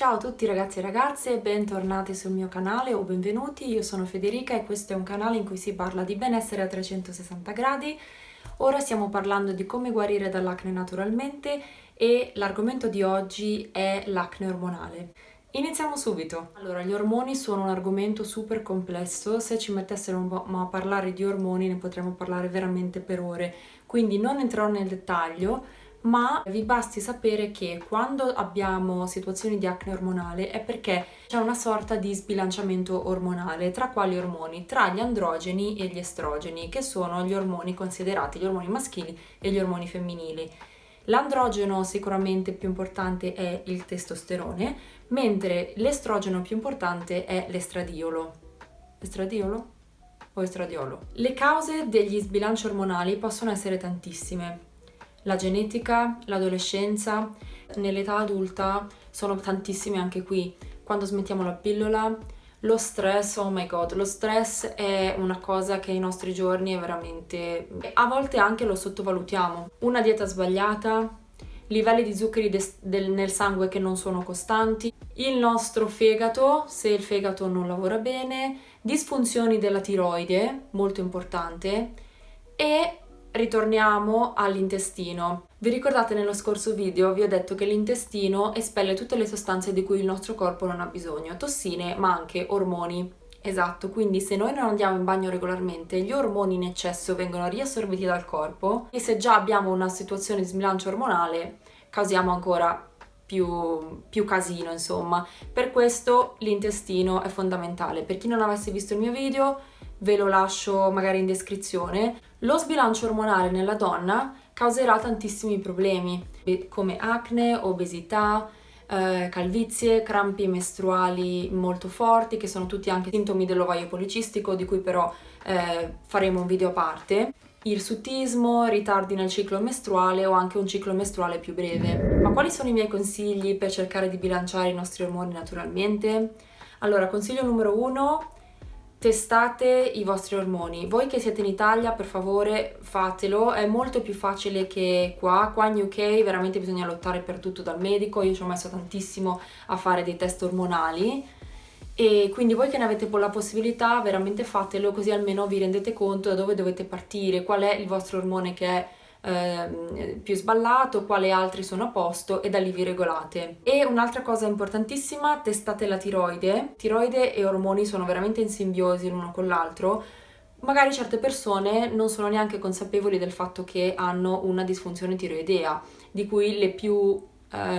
Ciao a tutti ragazzi e ragazze, bentornati sul mio canale o benvenuti, io sono Federica e questo è un canale in cui si parla di benessere a 360 gradi. Ora stiamo parlando di come guarire dall'acne naturalmente e l'argomento di oggi è l'acne ormonale. Iniziamo subito. Allora, gli ormoni sono un argomento super complesso, se ci mettessero un po' a parlare di ormoni ne potremmo parlare veramente per ore, quindi non entrerò nel dettaglio, ma vi basti sapere che quando abbiamo situazioni di acne ormonale è perché c'è una sorta di sbilanciamento ormonale. Tra quali ormoni? Tra gli androgeni e gli estrogeni, che sono gli ormoni considerati gli ormoni maschili e gli ormoni femminili. L'androgeno sicuramente più importante è il testosterone, mentre l'estrogeno più importante è l'estradiolo. Estradiolo? O estradiolo? Le cause degli sbilanci ormonali possono essere tantissime. La genetica, l'adolescenza, nell'età adulta sono tantissime anche qui. Quando smettiamo la pillola, lo stress, oh my god, lo stress è una cosa che ai nostri giorni è veramente... A volte anche lo sottovalutiamo. Una dieta sbagliata, livelli di zuccheri nel sangue che non sono costanti, il nostro fegato, se il fegato non lavora bene, disfunzioni della tiroide, molto importante, e ritorniamo all'intestino. Vi ricordate nello scorso video vi ho detto che l'intestino espelle tutte le sostanze di cui il nostro corpo non ha bisogno, tossine ma anche ormoni. Esatto, quindi se noi non andiamo in bagno regolarmente, gli ormoni in eccesso vengono riassorbiti dal corpo e se già abbiamo una situazione di sbilancio ormonale, causiamo ancora più casino, insomma. Per questo l'intestino è fondamentale. Per chi non avesse visto il mio video, ve lo lascio magari in descrizione. Lo sbilancio ormonale nella donna causerà tantissimi problemi, come acne, obesità, calvizie, crampi mestruali molto forti, che sono tutti anche sintomi dell'ovaio policistico, di cui però faremo un video a parte. Irsutismo, ritardi nel ciclo mestruale o anche un ciclo mestruale più breve. Ma quali sono i miei consigli per cercare di bilanciare i nostri ormoni naturalmente? Allora, consiglio numero 1: testate i vostri ormoni. Voi che siete in Italia, per favore, fatelo, è molto più facile che qua in UK veramente bisogna lottare per tutto dal medico, io ci ho messo tantissimo a fare dei test ormonali e quindi voi che ne avete la possibilità veramente fatelo, così almeno vi rendete conto da dove dovete partire, qual è il vostro ormone che è più sballato, quali altri sono a posto e da lì vi regolate. E un'altra cosa importantissima, testate la tiroide. Tiroide e ormoni sono veramente in simbiosi l'uno con l'altro. Magari certe persone non sono neanche consapevoli del fatto che hanno una disfunzione tiroidea, di cui le più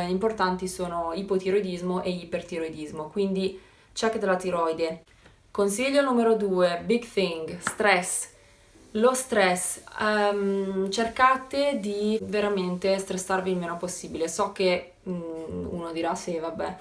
importanti sono ipotiroidismo e ipertiroidismo, quindi check della tiroide. Consiglio numero 2, big thing, stress. Lo stress, cercate di veramente stressarvi il meno possibile. So che uno dirà sì, vabbè,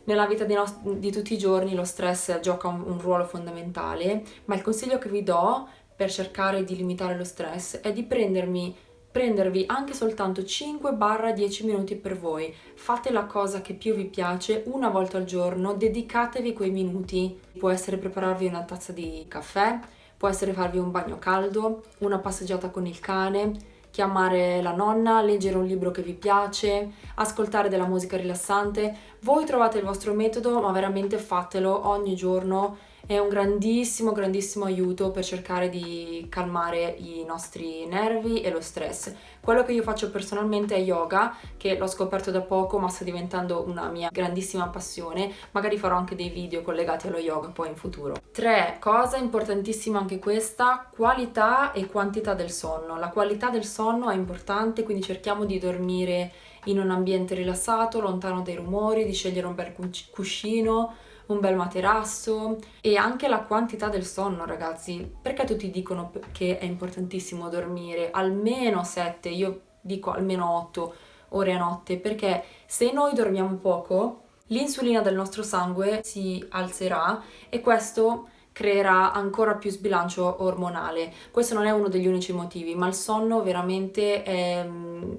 nella vita di tutti i giorni lo stress gioca un ruolo fondamentale, ma il consiglio che vi do per cercare di limitare lo stress è di prendervi anche soltanto 5-10 minuti per voi. Fate la cosa che più vi piace una volta al giorno, dedicatevi quei minuti. Può essere prepararvi una tazza di caffè, può essere farvi un bagno caldo, una passeggiata con il cane, chiamare la nonna, leggere un libro che vi piace, ascoltare della musica rilassante. Voi trovate il vostro metodo, ma veramente fatelo ogni giorno. È un grandissimo, grandissimo aiuto per cercare di calmare i nostri nervi e lo stress. Quello che io faccio personalmente è yoga, che l'ho scoperto da poco, ma sta diventando una mia grandissima passione. Magari farò anche dei video collegati allo yoga poi in futuro. 3, cosa importantissima anche questa, qualità e quantità del sonno. La qualità del sonno è importante, quindi cerchiamo di dormire in un ambiente rilassato, lontano dai rumori, di scegliere un bel cuscino, un bel materasso e anche la quantità del sonno, ragazzi. Perché tutti dicono che è importantissimo dormire almeno 7, io dico almeno 8 ore a notte, perché se noi dormiamo poco, l'insulina del nostro sangue si alzerà e questo creerà ancora più sbilancio ormonale. Questo non è uno degli unici motivi, ma il sonno veramente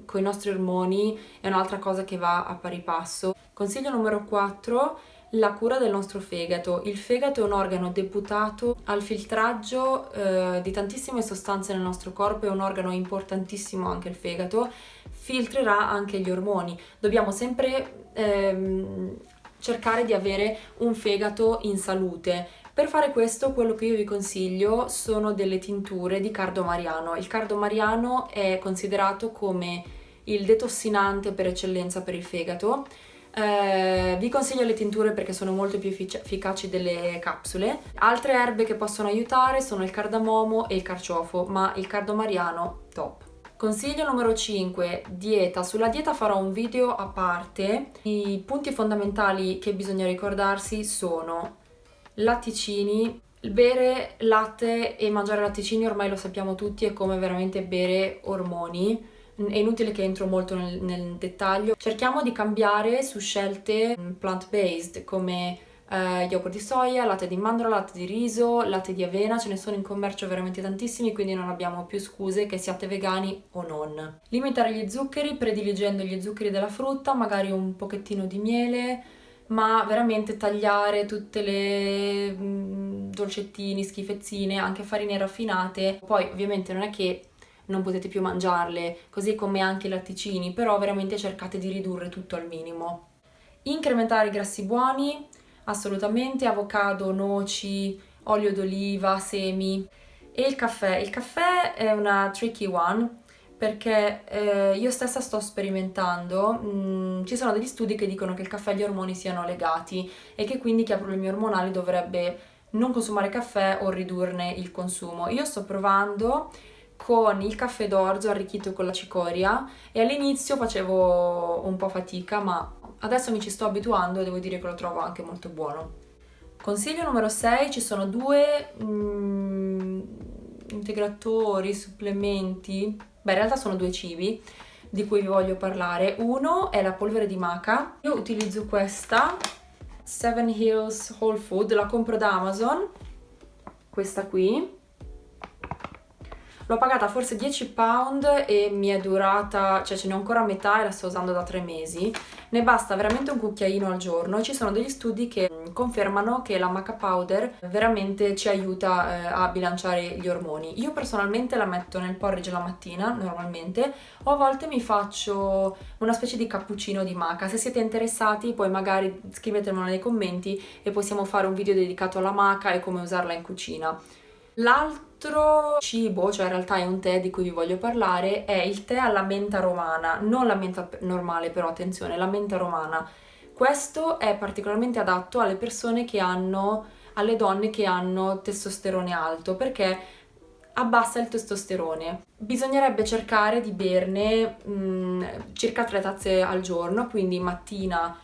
con i nostri ormoni è un'altra cosa che va a pari passo. Consiglio numero 4: la cura del nostro fegato. Il fegato è un organo deputato al filtraggio di tantissime sostanze nel nostro corpo, è un organo importantissimo anche il fegato, filtrerà anche gli ormoni. Dobbiamo sempre cercare di avere un fegato in salute. Per fare questo, quello che io vi consiglio sono delle tinture di cardo mariano. Il cardo mariano è considerato come il detossinante per eccellenza per il fegato. Vi consiglio le tinture perché sono molto più efficaci delle capsule. Altre erbe che possono aiutare sono il cardamomo e il carciofo, ma il cardo mariano top. Consiglio numero 5, dieta. Sulla dieta farò un video a parte. I punti fondamentali che bisogna ricordarsi sono latticini. Bere latte e mangiare latticini ormai lo sappiamo tutti, è come veramente bere ormoni. È inutile che entro molto nel dettaglio. Cerchiamo di cambiare su scelte plant-based come yogurt di soia, latte di mandorla, latte di riso, latte di avena. Ce ne sono in commercio veramente tantissimi, quindi non abbiamo più scuse che siate vegani o non. Limitare gli zuccheri, prediligendo gli zuccheri della frutta, magari un pochettino di miele, ma veramente tagliare tutte le dolcettini, schifezzine, anche farine raffinate. Poi ovviamente non è che non potete più mangiarle, così come anche i latticini, però veramente cercate di ridurre tutto al minimo. Incrementare i grassi buoni, assolutamente, avocado, noci, olio d'oliva, semi. E il caffè. Il caffè è una tricky one perché io stessa sto sperimentando. Ci sono degli studi che dicono che il caffè e gli ormoni siano legati e che quindi chi ha problemi ormonali dovrebbe non consumare caffè o ridurne il consumo. Io sto provando con il caffè d'orzo arricchito con la cicoria e all'inizio facevo un po' fatica, ma adesso mi ci sto abituando e devo dire che lo trovo anche molto buono. Consiglio numero 6, ci sono due integratori, supplementi, in realtà sono due cibi di cui vi voglio parlare. Uno è la polvere di maca. Io utilizzo questa Seven Hills Whole Food, la compro da Amazon, questa qui. L'ho pagata forse 10 pound e mi è durata, cioè ce n'è ancora a metà e la sto usando da 3 mesi. Ne basta veramente un cucchiaino al giorno e ci sono degli studi che confermano che la maca powder veramente ci aiuta a bilanciare gli ormoni. Io personalmente la metto nel porridge la mattina, normalmente, o a volte mi faccio una specie di cappuccino di maca. Se siete interessati poi magari scrivetemelo nei commenti e possiamo fare un video dedicato alla maca e come usarla in cucina. L'altro cibo, cioè in realtà è un tè di cui vi voglio parlare, è il tè alla menta romana, non la menta normale però attenzione, la menta romana. Questo è particolarmente adatto alle persone che hanno, alle donne che hanno testosterone alto, perché abbassa il testosterone. Bisognerebbe cercare di berne circa 3 tazze al giorno, quindi mattina,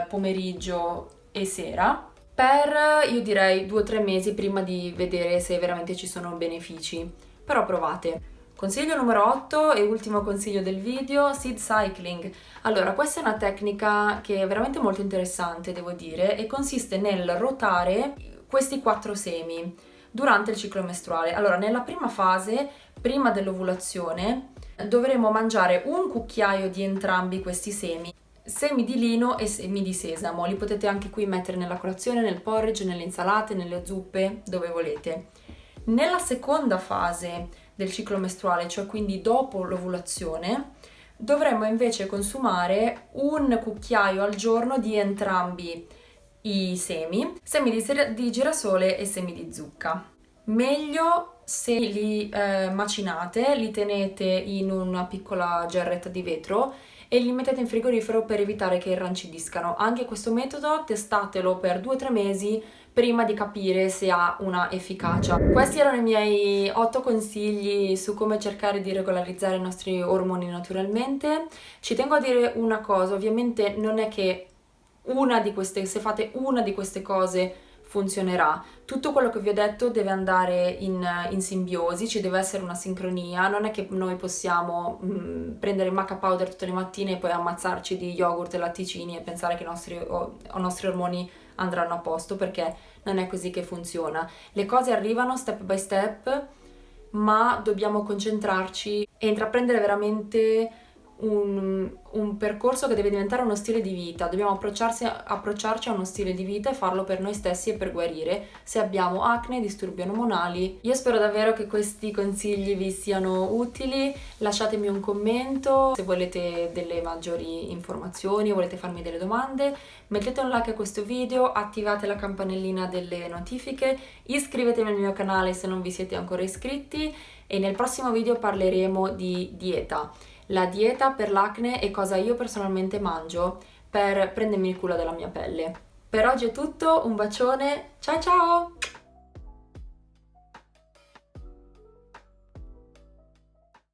pomeriggio e sera, per io direi 2-3 mesi prima di vedere se veramente ci sono benefici, però provate. Consiglio numero 8 e ultimo consiglio del video, seed cycling. Allora, questa è una tecnica che è veramente molto interessante, devo dire, e consiste nel rotare questi 4 semi durante il ciclo mestruale. Allora, nella prima fase, prima dell'ovulazione, dovremo mangiare un cucchiaio di entrambi questi semi di lino e semi di sesamo. Li potete anche qui mettere nella colazione, nel porridge, nelle insalate, nelle zuppe, dove volete. Nella seconda fase del ciclo mestruale, cioè quindi dopo l'ovulazione, dovremmo invece consumare un cucchiaio al giorno di entrambi i semi di girasole e semi di zucca. Meglio se li macinate, li tenete in una piccola giarretta di vetro e li mettete in frigorifero per evitare che irrancidiscano. Anche questo metodo testatelo per 2-3 mesi prima di capire se ha una efficacia. Questi erano i miei 8 consigli su come cercare di regolarizzare i nostri ormoni naturalmente. Ci tengo a dire una cosa, ovviamente non è che se fate una di queste cose funzionerà. Tutto quello che vi ho detto deve andare in simbiosi, ci deve essere una sincronia, non è che noi possiamo prendere maca powder tutte le mattine e poi ammazzarci di yogurt e latticini e pensare che i nostri ormoni andranno a posto, perché non è così che funziona. Le cose arrivano step by step, ma dobbiamo concentrarci e intraprendere veramente un percorso che deve diventare uno stile di vita, dobbiamo approcciarci a uno stile di vita e farlo per noi stessi e per guarire se abbiamo acne, disturbi ormonali. Io spero davvero che questi consigli vi siano utili, lasciatemi un commento se volete delle maggiori informazioni o volete farmi delle domande, mettete un like a questo video, attivate la campanellina delle notifiche, iscrivetevi al mio canale se non vi siete ancora iscritti e nel prossimo video parleremo di dieta. La dieta per l'acne e cosa io personalmente mangio per prendermi il culo della mia pelle. Per oggi è tutto, un bacione, ciao ciao!